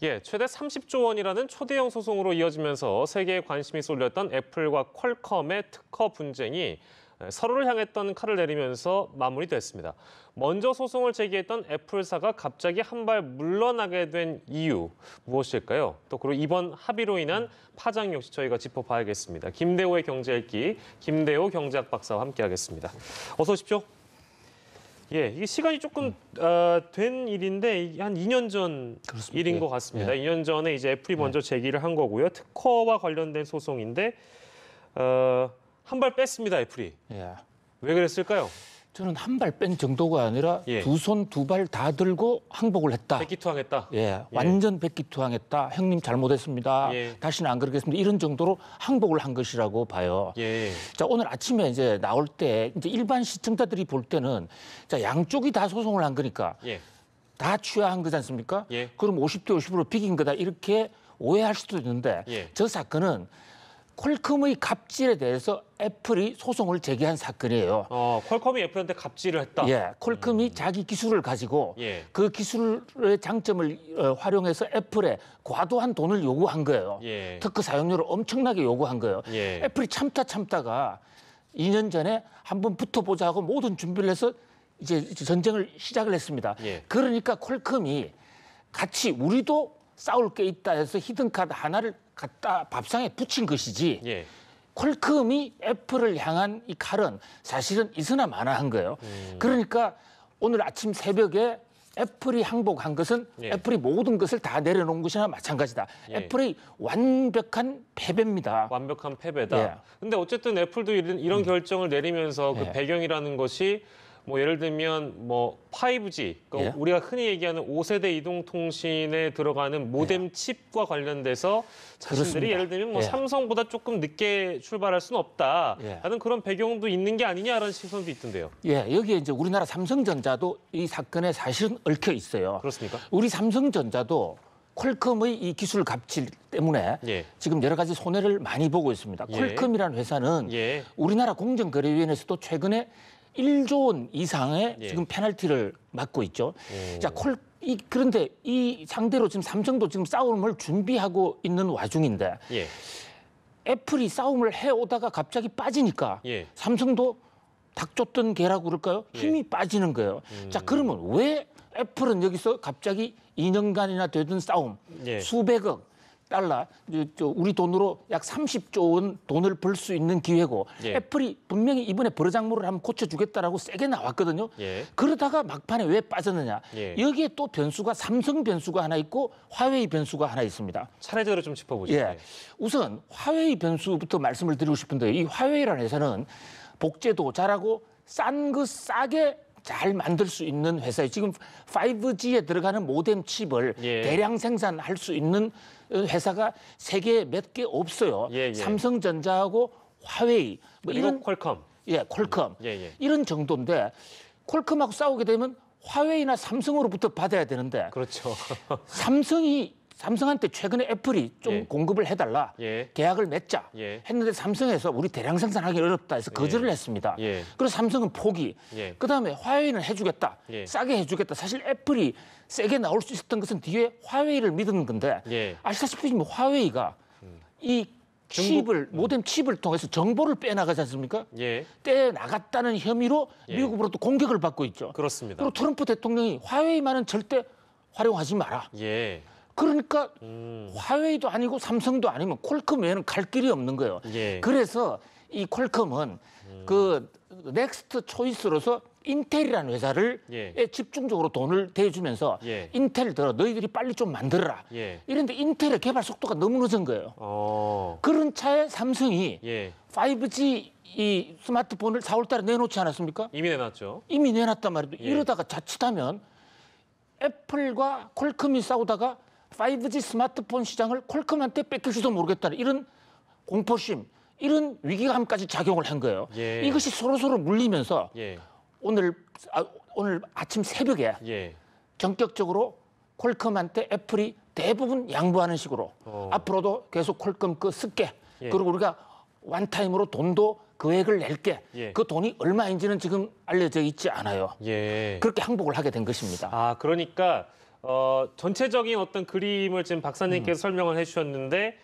최대 30조 원이라는 초대형 소송으로 이어지면서 세계의 관심이 쏠렸던 애플과 퀄컴의 특허 분쟁이 서로를 향했던 칼을 내리면서 마무리됐습니다. 먼저 소송을 제기했던 애플사가 갑자기 한 발 물러나게 된 이유 무엇일까요? 또 그리고 이번 합의로 인한 파장 역시 저희가 짚어봐야겠습니다. 김대호의 경제 읽기, 김대호 경제학 박사와 함께하겠습니다. 어서 오십시오. 이게 시간이 조금 된 일인데 이게 한 2년 전 그렇습니다. 일인 것 같습니다. 2년 전에 이제 애플이 먼저 제기를 한 거고요. 특허와 관련된 소송인데 한 발 뺐습니다, 애플이. 왜 그랬을까요? 저는 한 발 뺀 정도가 아니라 두 손 두 발 다 들고 항복을 했다. 백기투항했다. 완전 백기투항했다. 형님 잘못했습니다. 다시는 안 그러겠습니다. 이런 정도로 항복을 한 것이라고 봐요. 자, 오늘 아침에 이제 나올 때 이제 일반 시청자들이 볼 때는 자, 양쪽이 다 소송을 한 거니까 다 취하한 거지 않습니까? 그럼 50대 50으로 비긴 거다 이렇게 오해할 수도 있는데 저 사건은 퀄컴의 갑질에 대해서 애플이 소송을 제기한 사건이에요. 퀄컴이 애플한테 갑질을 했다. 퀄컴이 자기 기술을 가지고 그 기술의 장점을 활용해서 애플에 과도한 돈을 요구한 거예요. 특허 사용료를 엄청나게 요구한 거예요. 애플이 참다가 2년 전에 한번 붙어보자 하고 모든 준비를 해서 이제 전쟁을 시작을 했습니다. 그러니까 퀄컴이 같이 우리도 싸울 게 있다 해서 히든카드 하나를 갖다 밥상에 붙인 것이지 퀄컴이 애플을 향한 이 칼은 사실은 있으나 마나한 거예요. 그러니까 오늘 아침 새벽에 애플이 항복한 것은 애플이 모든 것을 다 내려놓은 것이나 마찬가지다. 애플의 완벽한 패배입니다. 완벽한 패배다. 근데 어쨌든 애플도 이런 결정을 내리면서 그 배경이라는 것이 뭐 예를 들면 뭐 5G, 그러니까 우리가 흔히 얘기하는 5세대 이동통신에 들어가는 모뎀 칩과 관련돼서 자신들이 예를 들면 뭐 삼성보다 조금 늦게 출발할 수는 없다라는 그런 배경도 있는 게 아니냐라는 시선도 있던데요. 여기에 이제 우리나라 삼성전자도 이 사건에 사실은 얽혀 있어요. 그렇습니까? 우리 삼성전자도 퀄컴의 이 기술 갑질 때문에 지금 여러 가지 손해를 많이 보고 있습니다. 퀄컴이라는 회사는 우리나라 공정거래위원회에서도 최근에 1조 원 이상의 지금 페널티를 맞고 있죠. 자, 그런데 이 상대로 지금 삼성도 지금 싸움을 준비하고 있는 와중인데 애플이 싸움을 해오다가 갑자기 빠지니까 삼성도 닭 쫓던 개라고 그럴까요? 힘이 빠지는 거예요. 자, 그러면 왜 애플은 여기서 갑자기 2년간이나 되던 싸움, 수백억 달러, 우리 돈으로 약 30조 원 돈을 벌 수 있는 기회고 애플이 분명히 이번에 버르장머리를 한번 고쳐주겠다라고 세게 나왔거든요. 그러다가 막판에 왜 빠졌느냐. 여기에 또 변수가 삼성 변수가 하나 있고 화웨이 변수가 하나 있습니다. 차례대로 좀 짚어보죠. 우선 화웨이 변수부터 말씀을 드리고 싶은데 이 화웨이라는 회사는 복제도 잘하고 싼 거 싸게 잘 만들 수 있는 회사예요. 지금 5G에 들어가는 모뎀 칩을 대량 생산할 수 있는 회사가 세계에 몇 개 없어요. 삼성전자하고 화웨이 뭐 이런 퀄컴. 퀄컴. 이런 정도인데 퀄컴하고 싸우게 되면 화웨이나 삼성으로부터 받아야 되는데 그렇죠. 삼성한테 최근에 애플이 좀 공급을 해달라. 계약을 맺자. 했는데 삼성에서 우리 대량 생산하기 어렵다 해서 거절을 했습니다. 그래서 삼성은 포기. 그다음에 화웨이는 해주겠다. 싸게 해주겠다. 사실 애플이 세게 나올 수 있었던 것은 뒤에 화웨이를 믿은 건데 아시다시피 뭐 화웨이가 이 칩을 모뎀 칩을 통해서 정보를 빼나가지 않습니까? 떼나갔다는 혐의로 미국으로부터 공격을 받고 있죠. 그렇습니다. 그리고 트럼프 대통령이 화웨이만은 절대 활용하지 마라. 그러니까 화웨이도 아니고 삼성도 아니면 퀄컴 외에는 갈 길이 없는 거예요. 그래서 이 퀄컴은 그 넥스트 초이스로서 인텔이라는 회사를 집중적으로 돈을 대주면서 인텔들어 너희들이 빨리 좀 만들어라. 이런데 인텔의 개발 속도가 너무 늦은 거예요. 그런 차에 삼성이 5G 이 스마트폰을 4월 달에 내놓지 않았습니까? 이미 내놨죠. 이미 내놨단 말이에요. 이러다가 자칫하면 애플과 퀄컴이 싸우다가 5G 스마트폰 시장을 퀄컴한테 뺏길지도 모르겠다는 이런 공포심, 이런 위기감까지 작용을 한 거예요. 이것이 서로서로 물리면서 오늘 아침 새벽에 전격적으로 퀄컴한테 애플이 대부분 양보하는 식으로 앞으로도 계속 퀄컴 거 쓸게. 그리고 우리가 원타임으로 돈도 금액을 낼게. 그 돈이 얼마인지는 지금 알려져 있지 않아요. 그렇게 항복을 하게 된 것입니다. 그러니까 전체적인 어떤 그림을 지금 박사님께서 설명을 해주셨는데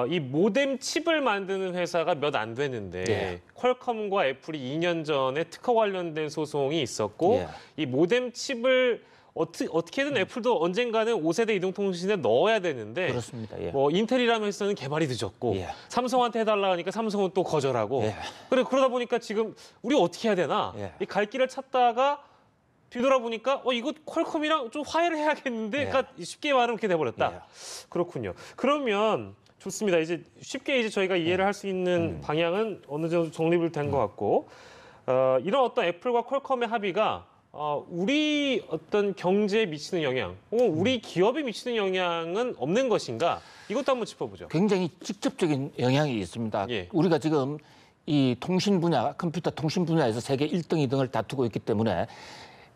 이 모뎀 칩을 만드는 회사가 몇 안 되는데 예. 퀄컴과 애플이 2년 전에 특허 관련된 소송이 있었고 예. 이 모뎀 칩을 어떻게든 애플도 언젠가는 5세대 이동통신에 넣어야 되는데 그렇습니다. 예. 뭐 인텔이라면서는 개발이 늦었고 예. 삼성한테 해달라 하니까 삼성은 또 거절하고 예. 그러다 보니까 지금 우리 어떻게 해야 되나 예. 이 갈 길을 찾다가 뒤돌아보니까 이거 퀄컴이랑 좀 화해를 해야겠는데 예. 그러니까 쉽게 말하면 그렇게 돼버렸다. 예. 그렇군요. 그러면 좋습니다. 이제 쉽게 이제 저희가 이해를 할 수 있는 방향은 어느 정도 정립을 된 것 같고 이런 어떤 애플과 퀄컴의 합의가 우리 어떤 경제에 미치는 영향, 혹은 우리 기업에 미치는 영향은 없는 것인가? 이것도 한번 짚어보죠. 굉장히 직접적인 영향이 있습니다. 예. 우리가 지금 이 통신 분야, 컴퓨터 통신 분야에서 세계 1등, 2등을 다투고 있기 때문에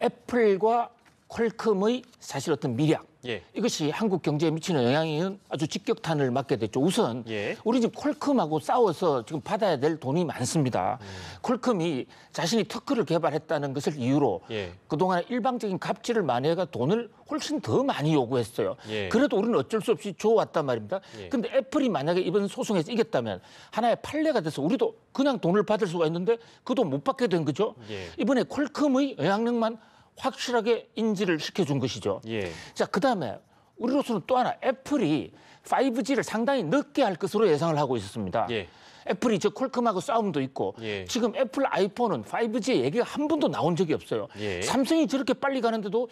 애플과 퀄컴의 사실 어떤 미략, 예. 이것이 한국 경제에 미치는 영향은 아주 직격탄을 맞게 됐죠. 우선 예. 우리 지금 퀄컴하고 싸워서 지금 받아야 될 돈이 많습니다. 퀄컴이 자신이 특허를 개발했다는 것을 이유로 예. 그동안 일방적인 갑질을 많이 해가 돈을 훨씬 더 많이 요구했어요. 예. 그래도 우리는 어쩔 수 없이 줘왔단 말입니다. 예. 근데 애플이 만약에 이번 소송에서 이겼다면 하나의 판례가 돼서 우리도 그냥 돈을 받을 수가 있는데 그 돈 못 받게 된 거죠. 예. 이번에 퀄컴의 영향력만 확실하게 인지를 시켜준 것이죠. 예. 자, 그다음에 우리로서는 또 하나 애플이 5G를 상당히 늦게 할 것으로 예상을 하고 있었습니다. 예. 애플이 저 퀄컴하고 싸움도 있고 예. 지금 애플 아이폰은 5G 얘기가 한 번도 나온 적이 없어요. 예. 삼성이 저렇게 빨리 가는데도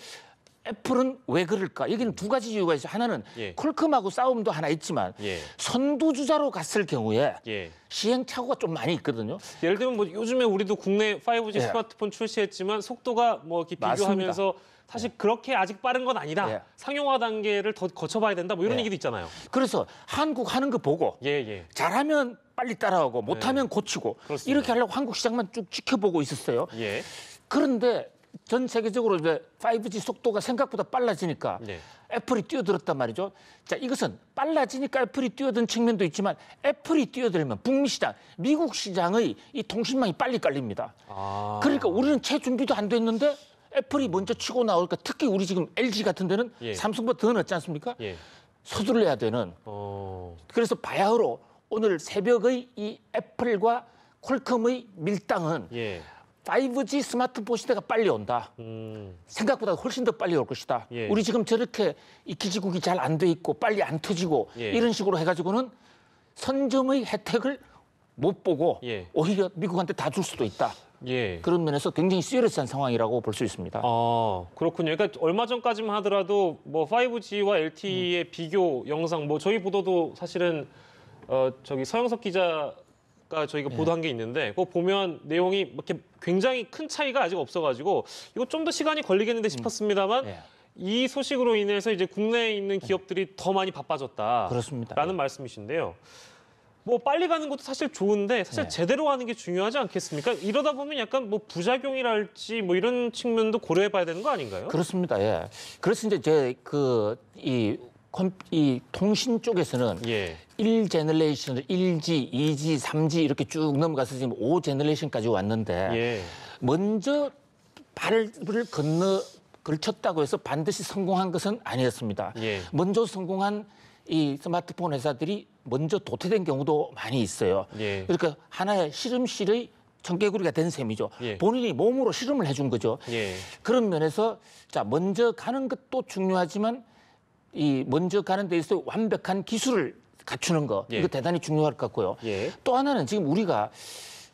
애플은 왜 그럴까? 여기는 두 가지 이유가 있어요. 하나는 예. 퀄컴하고 싸움도 하나 있지만 예. 선두주자로 갔을 경우에 예. 시행착오가 좀 많이 있거든요. 예를 들면 뭐 요즘에 우리도 국내 5G 예. 스마트폰 출시했지만 속도가 뭐 이렇게 맞습니다. 비교하면서 사실 그렇게 아직 빠른 건 아니다. 예. 상용화 단계를 더 거쳐봐야 된다. 뭐 이런 예. 얘기도 있잖아요. 그래서 한국 하는 거 보고 예, 예. 잘하면 빨리 따라오고 못하면 고치고 그렇습니다. 이렇게 하려고 한국 시장만 쭉 지켜보고 있었어요. 예. 그런데 전 세계적으로 이제 5G 속도가 생각보다 빨라지니까 네. 애플이 뛰어들었단 말이죠. 자, 이것은 빨라지니까 애플이 뛰어든 측면도 있지만 애플이 뛰어들면 북미 시장, 미국 시장의 이 통신망이 빨리 깔립니다. 아. 그러니까 우리는 채 준비도 안 됐는데 애플이 먼저 치고 나오니까 특히 우리 지금 LG 같은 데는 예. 삼성보다 더 늦지 않습니까? 예. 서둘러야 되는. 어. 그래서 바야흐로 오늘 새벽의 이 애플과 퀄컴의 밀당은 예. 5G 스마트폰 시대가 빨리 온다. 생각보다 훨씬 더 빨리 올 것이다. 예. 우리 지금 저렇게 이 기지국이 잘 안 돼 있고 빨리 안 터지고 예. 이런 식으로 해가지고는 선점의 혜택을 못 보고 예. 오히려 미국한테 다 줄 수도 있다. 예. 그런 면에서 굉장히 시리어스한 상황이라고 볼 수 있습니다. 그렇군요. 그러니까 얼마 전까지만 하더라도 뭐 5G와 LTE의 비교 영상 뭐 저희 보도도 사실은 저기 서영석 기자가 저희가 보도한 게 있는데 그거 보면 내용이 이렇게 굉장히 큰 차이가 아직 없어가지고 이거 좀 더 시간이 걸리겠는데 싶었습니다만 예. 이 소식으로 인해서 이제 국내에 있는 기업들이 더 많이 바빠졌다. 그렇습니다. 라는 말씀이신데요. 뭐 빨리 가는 것도 사실 좋은데 사실 네. 제대로 하는 게 중요하지 않겠습니까? 이러다 보면 약간 뭐 부작용이랄지 뭐 이런 측면도 고려해봐야 되는 거 아닌가요? 그렇습니다. 예. 그래서 이제 이 통신 쪽에서는 예. 1제너레이션, 1G, 2G, 3G 이렇게 쭉 넘어가서 지금 5제너레이션까지 왔는데 예. 먼저 발을 걸쳤다고 해서 반드시 성공한 것은 아니었습니다. 예. 먼저 성공한 이 스마트폰 회사들이 먼저 도태된 경우도 많이 있어요. 예. 그러니까 하나의 실험실의 청개구리가 된 셈이죠. 예. 본인이 몸으로 실험을 해준 거죠. 예. 그런 면에서 자 먼저 가는 것도 중요하지만 이 먼저 가는 데 있어서 완벽한 기술을 갖추는 거 예. 이거 대단히 중요할 것 같고요. 예. 또 하나는 지금 우리가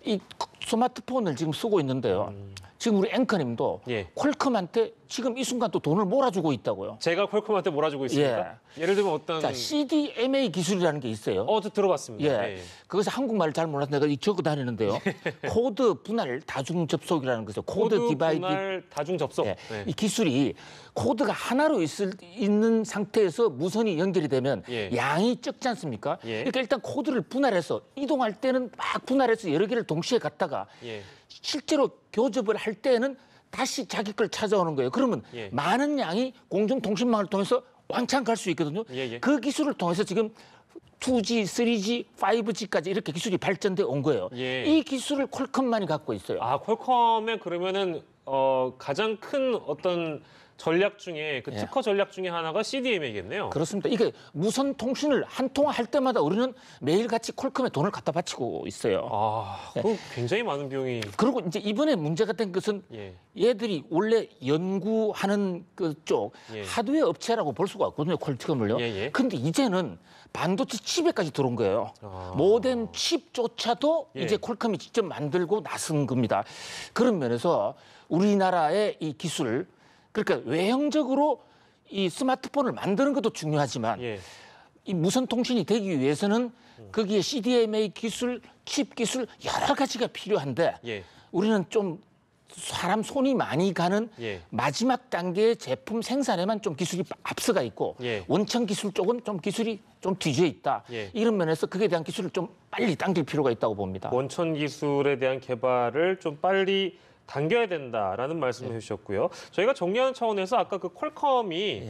이 스마트폰을 지금 쓰고 있는데요. 지금 우리 앵커님도 예. 퀄컴한테 지금 이 순간 또 돈을 몰아주고 있다고요. 제가 퀄컴한테 몰아주고 있습니까? 예를 들면 어떤 자, CDMA 기술이라는 게 있어요. 저 들어봤습니다. 예. 그것이 한국말을 잘 몰라서 내가 적어 다니는데요. 코드 분할 다중 접속이라는 것이죠. 코드 디바이드 분할 다중 접속. 예. 네. 이 기술이 코드가 하나로 있는 상태에서 무선이 연결이 되면 예. 양이 적지 않습니까? 예. 그러니까 일단 코드를 분할해서 이동할 때는 막 분할해서 여러 개를 동시에 갖다가 예. 실제로 교접을 할 때는 다시 자기 걸 찾아오는 거예요. 그러면 예. 많은 양이 공중통신망을 통해서 왕창 갈 수 있거든요. 예. 그 기술을 통해서 지금 2G, 3G, 5G까지 이렇게 기술이 발전돼 온 거예요. 예. 이 기술을 퀄컴만이 갖고 있어요. 퀄컴의 그러면은 가장 큰 어떤 전략 중에 그 예. 특허 전략 중에 하나가 CDMA겠네요. 그렇습니다. 이게 무선 통신을 한 통화 할 때마다 우리는 매일같이 콜컴에 돈을 갖다 바치고 있어요. 아, 그 굉장히 많은 비용이. 그리고 이제 이번에 문제가 된 것은 얘들이 원래 연구하는 그쪽 하드웨어 업체라고 볼 수가 없거든요, 퀄컴을요. 근데 이제는 반도체 칩에까지 들어온 거예요. 모뎀 칩조차도 이제 퀄컴이 직접 만들고 나선 겁니다. 그런 면에서 우리나라의 이 기술, 그러니까 외형적으로 이 스마트폰을 만드는 것도 중요하지만 이 무선 통신이 되기 위해서는 거기에 CDMA 기술, 칩 기술 여러 가지가 필요한데 우리는 좀 사람 손이 많이 가는 마지막 단계의 제품 생산에만 좀 기술이 앞서가 있고 원천 기술 쪽은 좀 기술이 좀 뒤져 있다. 이런 면에서 그에 대한 기술을 좀 빨리 당길 필요가 있다고 봅니다. 원천 기술에 대한 개발을 좀 빨리 당겨야 된다라는 말씀을 해주셨고요. 저희가 정리하는 차원에서 아까 그 퀄컴이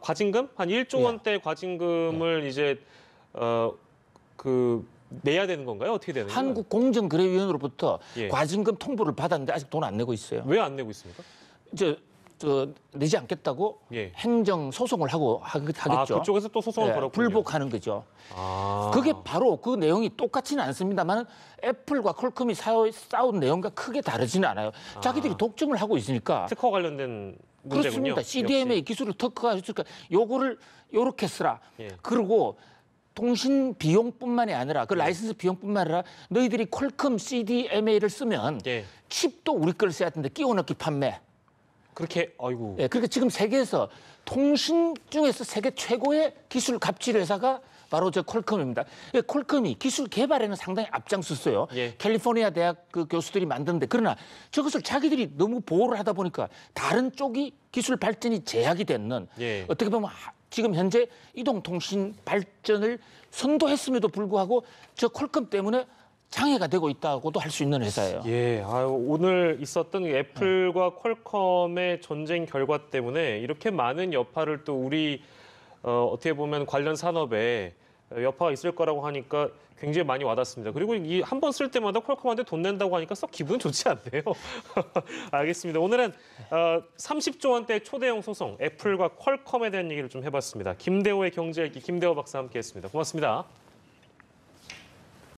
과징금 한 1조 원대 과징금을 이제 내야 되는 건가요? 어떻게 되는 거예요? 한국공정거래위원회로부터 과징금 통보를 받았는데 아직 돈 안 내고 있어요. 왜 안 내고 있습니까? 내지 않겠다고 행정 소송을 하겠죠. 아, 그쪽에서 또 소송을 걸었군요. 불복하는 거죠. 그게 바로 그 내용이 똑같지는 않습니다만 애플과 퀄컴이 싸운 내용과 크게 다르지는 않아요. 자기들이 독점을 하고 있으니까. 특허 관련된 문제군요. 그렇습니다. CDMA 역시. 기술을 특허가 있으니까 요거를 요렇게 쓰라. 그리고 통신 비용뿐만이 아니라 그 라이선스 비용뿐만 아니라 너희들이 퀄컴 CDMA를 쓰면 칩도 우리 걸 써야 되는데 끼워 넣기 판매. 그렇게 아이고. 그러니까 지금 세계에서 통신 중에서 세계 최고의 기술 갑질 회사가 바로 저 퀄컴입니다. 퀄컴이 기술 개발에는 상당히 앞장섰어요. 캘리포니아 대학 그 교수들이 만드는데 그러나 저것을 자기들이 너무 보호를 하다 보니까 다른 쪽이 기술 발전이 제약이 됐는 어떻게 보면 지금 현재 이동통신 발전을 선도했음에도 불구하고 저 퀄컴 때문에 장애가 되고 있다고도 할 수 있는 회사예요. 오늘 있었던 애플과 퀄컴의 전쟁 결과 때문에 이렇게 많은 여파를 또 우리 어떻게 보면 관련 산업에 여파가 있을 거라고 하니까 굉장히 많이 와닿습니다. 그리고 이 한 번 쓸 때마다 퀄컴한테 돈 낸다고 하니까 썩 기분 좋지 않네요. 알겠습니다. 오늘은 30조 원대 초대형 소송 애플과 퀄컴에 대한 얘기를 좀 해봤습니다. 김대호의 경제일기 김대호 박사 함께했습니다. 고맙습니다.